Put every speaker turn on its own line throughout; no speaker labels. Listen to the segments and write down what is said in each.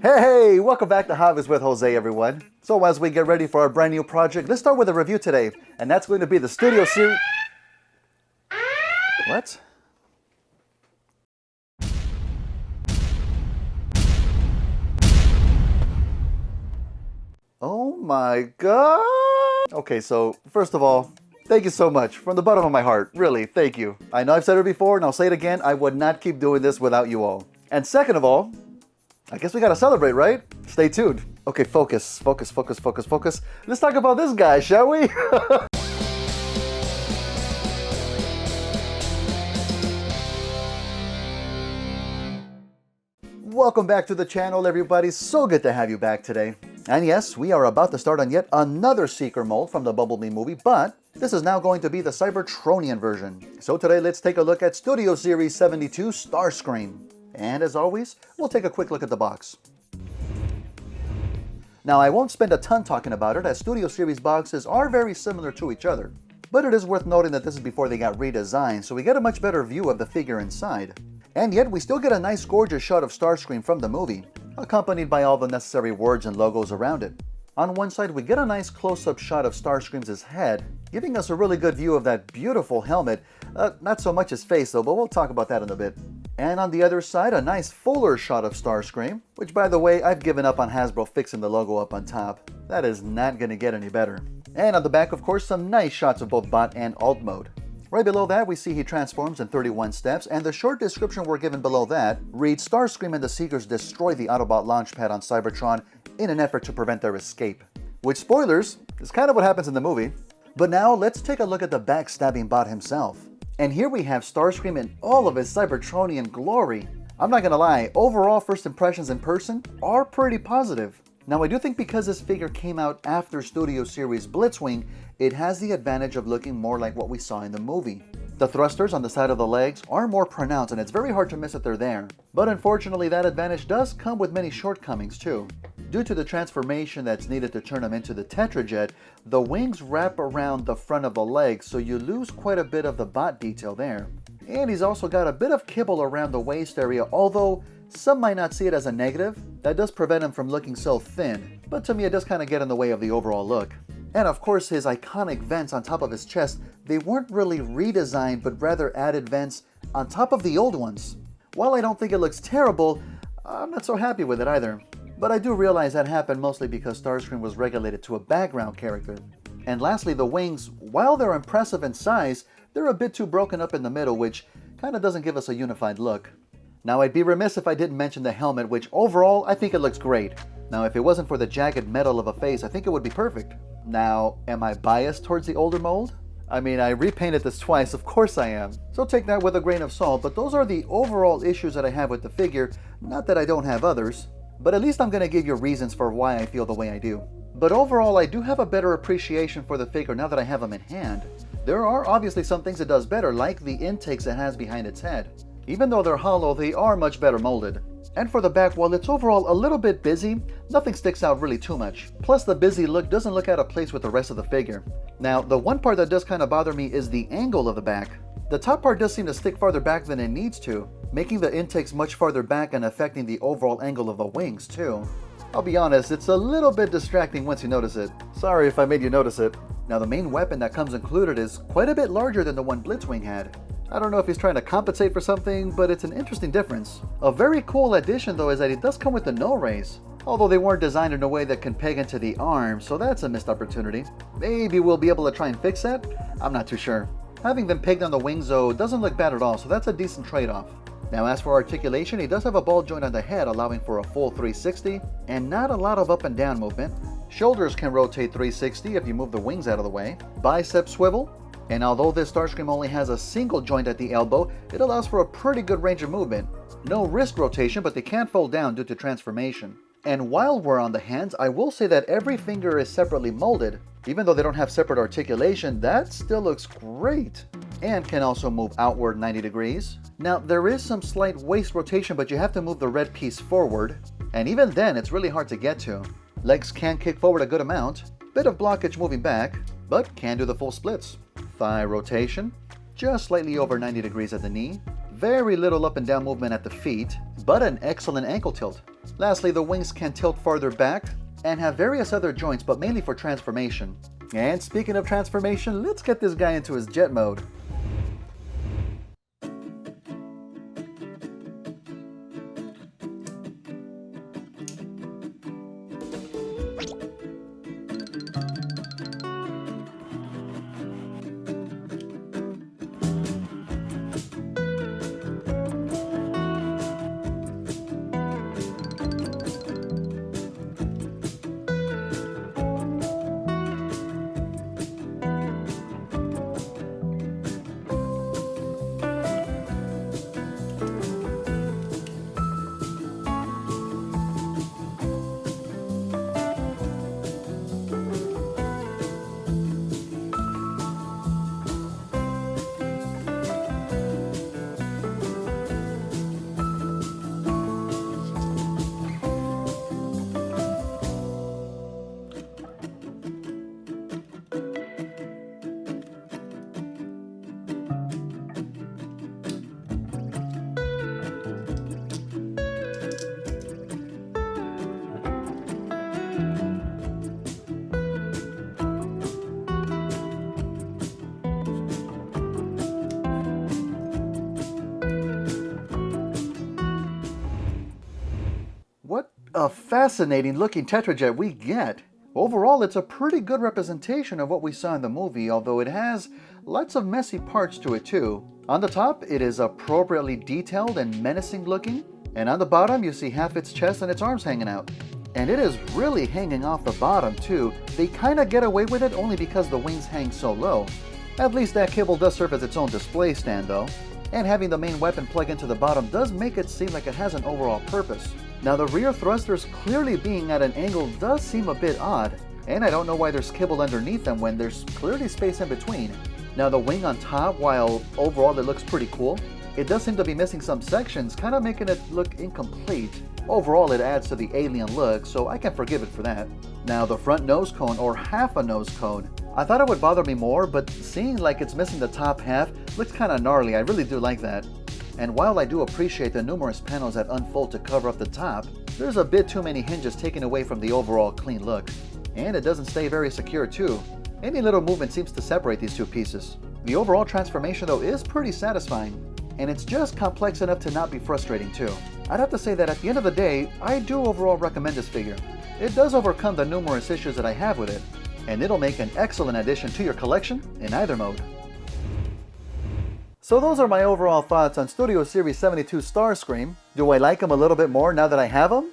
Hey, welcome back to Hobbies with Jose, everyone. So as we get ready for our brand new project, let's start with a review today, and that's going to be the Studio Series... What? Oh my God! Okay, so first of all, thank you so much from the bottom of my heart. Really, thank you. I know I've said it before and I'll say it again, I would not keep doing this without you all. And second of all, I guess we gotta celebrate, right? Stay tuned. Okay, focus. Let's talk about this guy, shall we? Welcome back to the channel, everybody. So good to have you back today. And yes, we are about to start on yet another Seeker mold from the Bumblebee movie, but this is now going to be the Cybertronian version. So today, let's take a look at Studio Series 72 Starscream. And as always, we'll take a quick look at the box. Now, I won't spend a ton talking about it, as Studio Series boxes are very similar to each other. But it is worth noting that this is before they got redesigned, so we get a much better view of the figure inside. And yet, we still get a nice gorgeous shot of Starscream from the movie, accompanied by all the necessary words and logos around it. On one side, we get a nice close-up shot of Starscream's head, giving us a really good view of that beautiful helmet. Not so much his face though, but we'll talk about that in a bit. And on the other side, a nice fuller shot of Starscream, which by the way, I've given up on Hasbro fixing the logo up on top. That is not going to get any better. And on the back, of course, some nice shots of both bot and alt mode. Right below that, we see he transforms in 31 steps, and the short description we're given below that reads, Starscream and the Seekers destroy the Autobot launchpad on Cybertron in an effort to prevent their escape. Which, spoilers, is kind of what happens in the movie. But now, let's take a look at the backstabbing bot himself. And here we have Starscream in all of his Cybertronian glory. I'm not gonna lie, overall first impressions in person are pretty positive. Now I do think because this figure came out after Studio Series Blitzwing, it has the advantage of looking more like what we saw in the movie. The thrusters on the side of the legs are more pronounced and it's very hard to miss that they're there. But unfortunately that advantage does come with many shortcomings too. Due to the transformation that's needed to turn them into the Tetrajet, the wings wrap around the front of the legs, so you lose quite a bit of the bot detail there. And he's also got a bit of kibble around the waist area, although some might not see it as a negative. That does prevent him from looking so thin, but to me it does kind of get in the way of the overall look. And of course his iconic vents on top of his chest, they weren't really redesigned but rather added vents on top of the old ones. While I don't think it looks terrible, I'm not so happy with it either. But I do realize that happened mostly because Starscream was regulated to a background character. And lastly, the wings, while they're impressive in size, they're a bit too broken up in the middle, which kind of doesn't give us a unified look. Now, I'd be remiss if I didn't mention the helmet, which overall, I think it looks great. Now, if it wasn't for the jagged metal of a face, I think it would be perfect. Now, am I biased towards the older mold? I mean, I repainted this twice, of course I am. So take that with a grain of salt, but those are the overall issues that I have with the figure, not that I don't have others. But at least I'm going to give you reasons for why I feel the way I do. But overall, I do have a better appreciation for the figure now that I have him in hand. There are obviously some things it does better, like the intakes it has behind its head. Even though they're hollow, they are much better molded. And for the back, while it's overall a little bit busy, nothing sticks out really too much. Plus, the busy look doesn't look out of place with the rest of the figure. Now, the one part that does kind of bother me is the angle of the back. The top part does seem to stick farther back than it needs to, making the intakes much farther back and affecting the overall angle of the wings too. I'll be honest, it's a little bit distracting once you notice it. Sorry if I made you notice it. Now the main weapon that comes included is quite a bit larger than the one Blitzwing had. I don't know if he's trying to compensate for something, but it's an interesting difference. A very cool addition though is that it does come with the no rays, although they weren't designed in a way that can peg into the arm, so that's a missed opportunity. Maybe we'll be able to try and fix that? I'm not too sure. Having them pegged on the wings though doesn't look bad at all, so that's a decent trade-off. Now as for articulation, he does have a ball joint on the head allowing for a full 360 and not a lot of up and down movement. Shoulders can rotate 360 if you move the wings out of the way. Bicep swivel, and although this Starscream only has a single joint at the elbow, it allows for a pretty good range of movement. No wrist rotation, but they can fold down due to transformation. And while we're on the hands, I will say that every finger is separately molded. Even though they don't have separate articulation, that still looks great. And can also move outward 90 degrees. Now, there is some slight waist rotation, but you have to move the red piece forward. And even then, it's really hard to get to. Legs can kick forward a good amount. Bit of blockage moving back, but can do the full splits. Thigh rotation, just slightly over 90 degrees at the knee. Very little up and down movement at the feet. but an excellent ankle tilt. Lastly, the wings can tilt farther back and have various other joints, but mainly for transformation. And speaking of transformation, let's get this guy into his jet mode. What a fascinating looking Tetrajet we get! Overall, it's a pretty good representation of what we saw in the movie, although it has lots of messy parts to it too. On the top, it is appropriately detailed and menacing looking, and on the bottom you see half its chest and its arms hanging out. And it is really hanging off the bottom too. They kinda get away with it only because the wings hang so low. At least that kibble does serve as its own display stand though. And having the main weapon plug into the bottom does make it seem like it has an overall purpose. Now the rear thrusters clearly being at an angle does seem a bit odd, and I don't know why there's kibble underneath them when there's clearly space in between. Now the wing on top, while overall it looks pretty cool, it does seem to be missing some sections, kind of making it look incomplete. Overall it adds to the alien look, so I can forgive it for that. Now the front nose cone, or half a nose cone, I thought it would bother me more, but seeing like it's missing the top half looks kind of gnarly. I really do like that. And while I do appreciate the numerous panels that unfold to cover up the top, there's a bit too many hinges taken away from the overall clean look. And it doesn't stay very secure too. Any little movement seems to separate these two pieces. The overall transformation though is pretty satisfying, and it's just complex enough to not be frustrating too. I'd have to say that at the end of the day, I do overall recommend this figure. It does overcome the numerous issues that I have with it, and it'll make an excellent addition to your collection in either mode. So those are my overall thoughts on Studio Series 72 Starscream. Do I like him a little bit more now that I have him?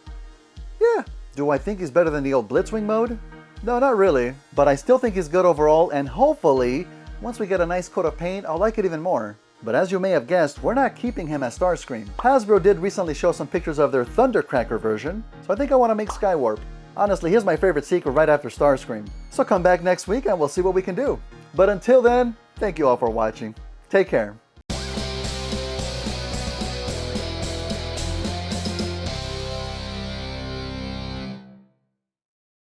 Yeah. Do I think he's better than the old Blitzwing mode? No, not really. But I still think he's good overall, and hopefully, once we get a nice coat of paint, I'll like it even more. But as you may have guessed, we're not keeping him as Starscream. Hasbro did recently show some pictures of their Thundercracker version, so I think I want to make Skywarp. Honestly, he's my favorite sequel right after Starscream. So come back next week and we'll see what we can do. But until then, thank you all for watching. Take care.